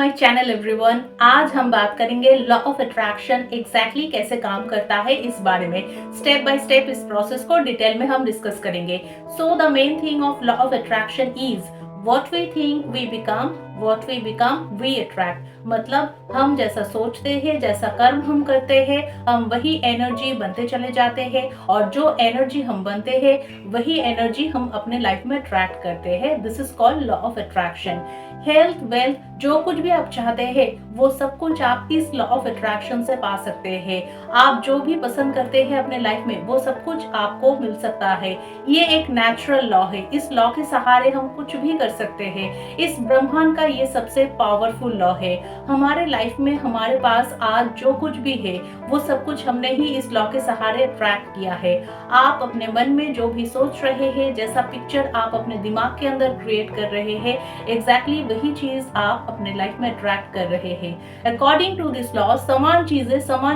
My channel everyone. आज हम बात करेंगे लॉ ऑफ अट्रैक्शन एग्जैक्टली कैसे काम करता है इस बारे में। स्टेप बाय स्टेप इस प्रोसेस को डिटेल में हम डिस्कस करेंगे। So the main thing of law of attraction is what we think we become, what we become we attract. मतलब हम जैसा सोचते हैं, जैसा कर्म हम करते हैं, हम वही एनर्जी बनते चले जाते हैं और जो एनर्जी हम बनते हैं वही एनर्जी हम अपने लाइफ में अट्रैक्ट करते हैं। This is called law of attraction. Health, wealth, जो कुछ भी आप चाहते हैं वो सब कुछ आप इस लॉ ऑफ अट्रैक्शन से पा सकते हैं। आप जो भी पसंद करते हैं अपने लाइफ में वो सब कुछ आपको मिल सकता है। ये एक नेचुरल लॉ है। इस लॉ के सहारे हम कुछ भी कर सकते हैं। इस ब्रह्मांड का ये सबसे पावरफुल लॉ है। हमारे लाइफ में हमारे पास आज जो कुछ भी है वो सब कुछ हमने ही इस लॉ के सहारे अट्रैक्ट किया है। आप अपने मन में जो भी सोच रहे हैं, जैसा पिक्चर आप अपने दिमाग के अंदर क्रिएट कर रहे हैं, एग्जैक्टली वही चीज आप अपने लाइफ में अट्रैक्ट कर रहे हैं। अकॉर्डिंग टू दिस लॉ समान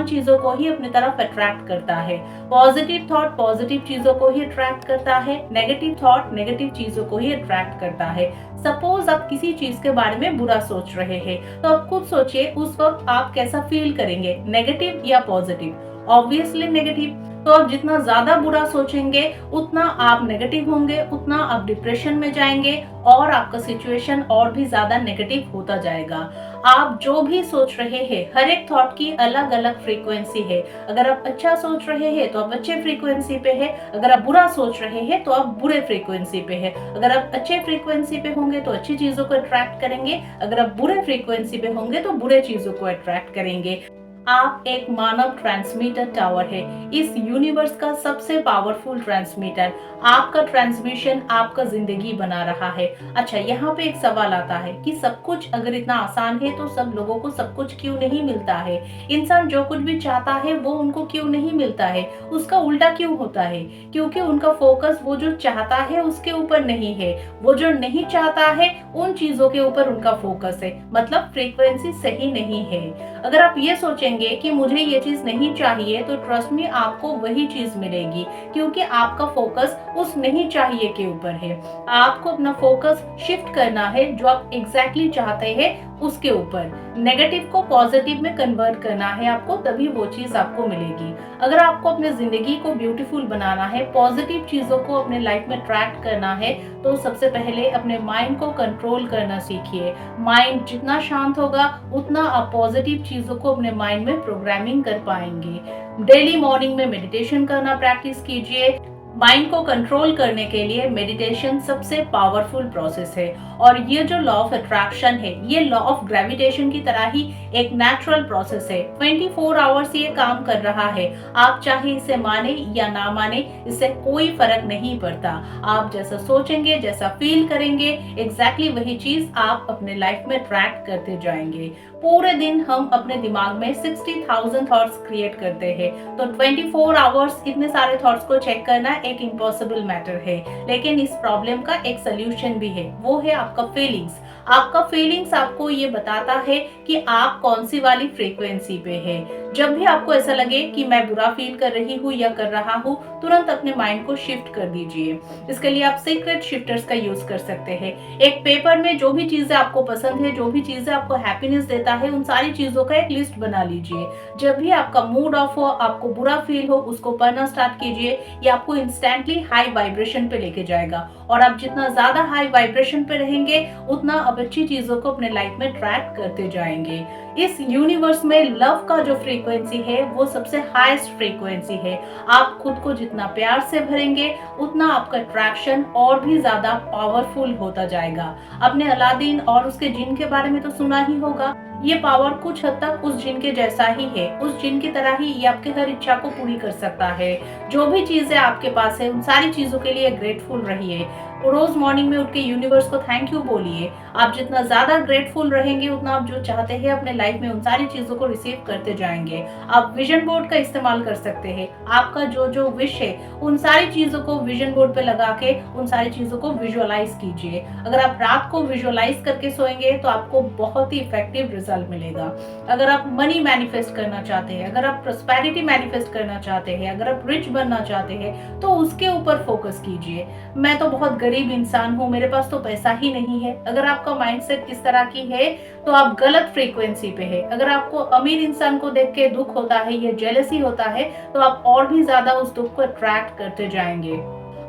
चीजों को ही अपनी तरफ अट्रैक्ट करता है। पॉजिटिव थॉट पॉजिटिव चीजों को ही अट्रैक्ट करता है, नेगेटिव थॉट नेगेटिव चीजों को ही अट्रैक्ट करता है। सपोज आप किसी चीज के बारे में बुरा सोच रहे हैं तो आप खुद सोचिए उस वक्त आप कैसा फील करेंगे, नेगेटिव या पॉजिटिव। Obviously negative. तो आप जितना ज्यादा बुरा सोचेंगे उतना आप नेगेटिव होंगे, उतना आप डिप्रेशन में जाएंगे और आपका सिचुएशन और भी ज्यादा नेगेटिव होता जाएगा। आप जो भी सोच रहे हैं हर एक थॉट की अलग अलग फ्रीक्वेंसी है। अगर आप अच्छा सोच रहे हैं तो आप अच्छे फ्रीक्वेंसी पे है, अगर आप बुरा सोच रहे हैं तो आप बुरे फ्रीक्वेंसी पे है। अगर आप अच्छे फ्रीक्वेंसी पे होंगे तो अच्छी चीजों को अट्रैक्ट करेंगे, अगर आप बुरे फ्रीक्वेंसी पे होंगे तो बुरे चीजों को अट्रैक्ट करेंगे। आप एक मानव ट्रांसमीटर टावर है, इस यूनिवर्स का सबसे पावरफुल ट्रांसमीटर। आपका ट्रांसमिशन आपका जिंदगी बना रहा है। अच्छा, यहाँ पे एक सवाल आता है कि सब कुछ अगर इतना आसान है तो सब लोगों को सब कुछ क्यों नहीं मिलता है? इंसान जो कुछ भी चाहता है वो उनको क्यों नहीं मिलता है? उसका उल्टा क्यों होता है? क्योंकि उनका फोकस वो जो चाहता है उसके ऊपर नहीं है, वो जो नहीं चाहता है उन चीजों के ऊपर उनका फोकस है। मतलब फ्रीक्वेंसी सही नहीं है। अगर आप ये सोचेंगे कि मुझे ये चीज नहीं चाहिए तो ट्रस्ट मी आपको वही चीज मिलेगी, क्योंकि आपका फोकस उस नहीं चाहिए के ऊपर है। आपको अपना फोकस शिफ्ट करना है जो आप एग्जैक्टली चाहते हैं उसके ऊपर। नेगेटिव को पॉजिटिव में कन्वर्ट करना है आपको, तभी वो चीज आपको मिलेगी। अगर आपको अपने जिंदगी को ब्यूटीफुल बनाना है, पॉजिटिव चीजों को अपने लाइफ में अट्रैक्ट करना है, तो सबसे पहले अपने माइंड को कंट्रोल करना सीखिए। माइंड जितना शांत होगा उतना आप पॉजिटिव चीजों को अपने माइंड में प्रोग्रामिंग कर पाएंगे। डेली मॉर्निंग में मेडिटेशन करना प्रैक्टिस कीजिए। माइंड को कंट्रोल करने के लिए मेडिटेशन सबसे पावरफुल प्रोसेस है। और ये जो लॉ ऑफ अट्रैक्शन है ये लॉ ऑफ ग्रेविटेशन की तरह ही एक नेचुरल प्रोसेस है। 24 आवर्स ये काम कर रहा है। आप चाहे इसे माने या ना माने, इससे कोई फर्क नहीं पड़ता। आप जैसा सोचेंगे, जैसा फील करेंगे, एग्जैक्टली वही चीज आप अपने लाइफ में अट्रैक्ट करते जाएंगे। पूरे दिन हम अपने दिमाग में 60,000 थॉट्स क्रिएट करते हैं, तो 24 आवर्स इतने सारे थॉट्स को चेक करना एक इम्पॉसिबल मैटर है। लेकिन इस प्रॉब्लम का एक सोल्यूशन भी है, वो है आपका फीलिंग्स। आपका फीलिंग्स आपको ये बताता है कि आप कौन सी वाली फ्रीक्वेंसी पे है। जब भी आपको ऐसा लगे कि मैं बुरा फील कर रही हूँ या कर रहा हूँ, तुरंत अपने माइंड को शिफ्ट कर दीजिए। इसके लिए आप सीक्रेट शिफ्टर्स का यूज कर सकते हैं। एक पेपर में जो भी चीजें आपको पसंद है, जो भी चीजें आपको हैप्पीनेस देता है, उन सारी चीजों का एक लिस्ट बना लीजिए। जब भी आपका मूड ऑफ हो, आपको बुरा फील हो, उसको पढ़ना स्टार्ट कीजिए। ये आपको इंस्टेंटली हाई वाइब्रेशन पे लेके जाएगा और आप जितना ज्यादा हाई वाइब्रेशन पे रहेंगे उतना आप अच्छी चीजों को अपने लाइफ में ट्रैक करते जाएंगे। इस यूनिवर्स में लव का जो फ्रीक्वेंसी है वो सबसे हाईएस्ट फ्रीक्वेंसी है। आप खुद को जितना प्यार से भरेंगे उतना आपका अट्रैक्शन और भी ज्यादा पावरफुल होता जाएगा। आपने अलादीन और उसके जिन के बारे में तो सुना ही होगा। ये पावर कुछ हद तक उस जिन के जैसा ही है। उस जिन की तरह ही ये आपके हर इच्छा को पूरी कर सकता है। जो भी चीजें आपके पास है उन सारी चीजों के लिए ग्रेटफुल रहिए। रोज मॉर्निंग में उठ के यूनिवर्स को थैंक यू बोलिए। आप जितना ज्यादा ग्रेटफुल रहेंगे उतना आप जो चाहते हैं अपने लाइफ में उन सारी चीजों को रिसीव करते जाएंगे। आप विजन बोर्ड का इस्तेमाल कर सकते हैं। आपका जो जो विश है उन सारी चीजों को विजन बोर्ड पे लगा के उन सारी चीजों को विजुअलाइज कीजिए। अगर आप रात को विजुअलाइज करके सोएंगे तो आपको बहुत ही इफेक्टिव रिजल्ट मिलेगा। अगर आप मनी मैनिफेस्ट करना चाहते हैं, अगर आप प्रॉस्पेरिटी मैनिफेस्ट करना चाहते हैं, अगर आप रिच बनना चाहते हैं तो उसके ऊपर फोकस कीजिए। मैं तो बहुत गरीब इंसान हूँ, मेरे पास तो पैसा ही नहीं है। अगर आपका माइंडसेट इस तरह की है तो आप गलत फ्रीक्वेंसी पे है। अगर आपको अमीर इंसान को देख के दुख होता है या जेलसी होता है तो आप और भी ज्यादा उस दुख को अट्रैक्ट करते जाएंगे।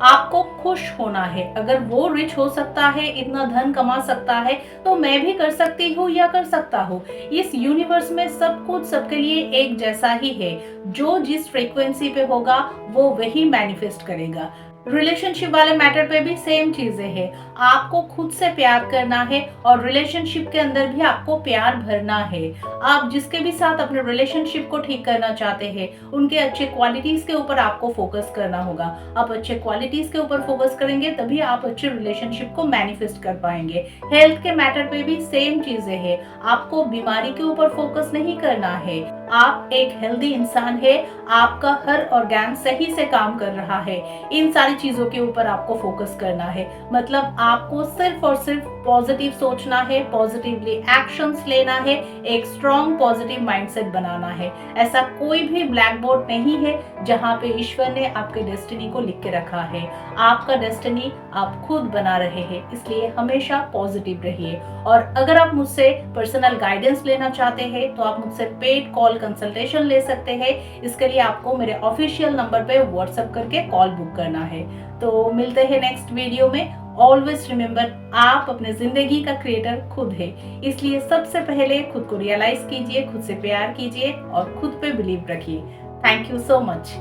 आपको खुश होना है। अगर वो रिच हो सकता है, इतना धन कमा सकता है, तो मैं भी कर सकती हूँ या कर सकता हूँ। इस यूनिवर्स में सब कुछ सबके लिए एक जैसा ही है। जो जिस फ्रीक्वेंसी पे होगा वो वही मैनिफेस्ट करेगा। रिलेशनशिप वाले मैटर पे भी सेम चीजें हैं। आपको खुद से प्यार करना है और रिलेशनशिप के अंदर भी आपको प्यार भरना है। आप जिसके भी साथ अपने रिलेशनशिप को ठीक करना चाहते हैं, उनके अच्छे क्वालिटीज के ऊपर आपको फोकस करना होगा। आप अच्छे क्वालिटीज के ऊपर फोकस करेंगे तभी आप अच्छे रिलेशनशिप को मैनिफेस्ट कर पाएंगे। हेल्थ के मैटर पे भी सेम चीजें हैं। आपको बीमारी के ऊपर फोकस नहीं करना है। आप एक हेल्दी इंसान है, आपका हर ऑर्गन सही से काम कर रहा है। इन सारी चीजों के ऊपर आपको फोकस करना है। मतलब आपको सिर्फ और सिर्फ पॉजिटिव सोचना है, पॉजिटिवली एक्शंस लेना है, एक स्ट्रॉन्ग पॉजिटिव माइंडसेट बनाना है। ऐसा कोई भी ब्लैक बोर्ड नहीं है जहाँ पे ईश्वर ने आपके डेस्टिनी को लिख के रखा है। आपका डेस्टिनी आप खुद बना रहे हैं, इसलिए हमेशा पॉजिटिव रहिए। और अगर आप मुझसे पर्सनल गाइडेंस लेना चाहते हैं तो आप मुझसे पेड कॉल कंसल्टेशन ले सकते हैं। इसके लिए आपको मेरे ऑफिशियल नंबर पे व्हाट्सएप करके कॉल बुक करना है। तो मिलते हैं नेक्स्ट वीडियो में। ऑलवेज रिमेम्बर, आप अपने जिंदगी का क्रिएटर खुद है, इसलिए सबसे पहले खुद को रियलाइज कीजिए, खुद से प्यार कीजिए और खुद पे बिलीव रखिए। Thank you so much.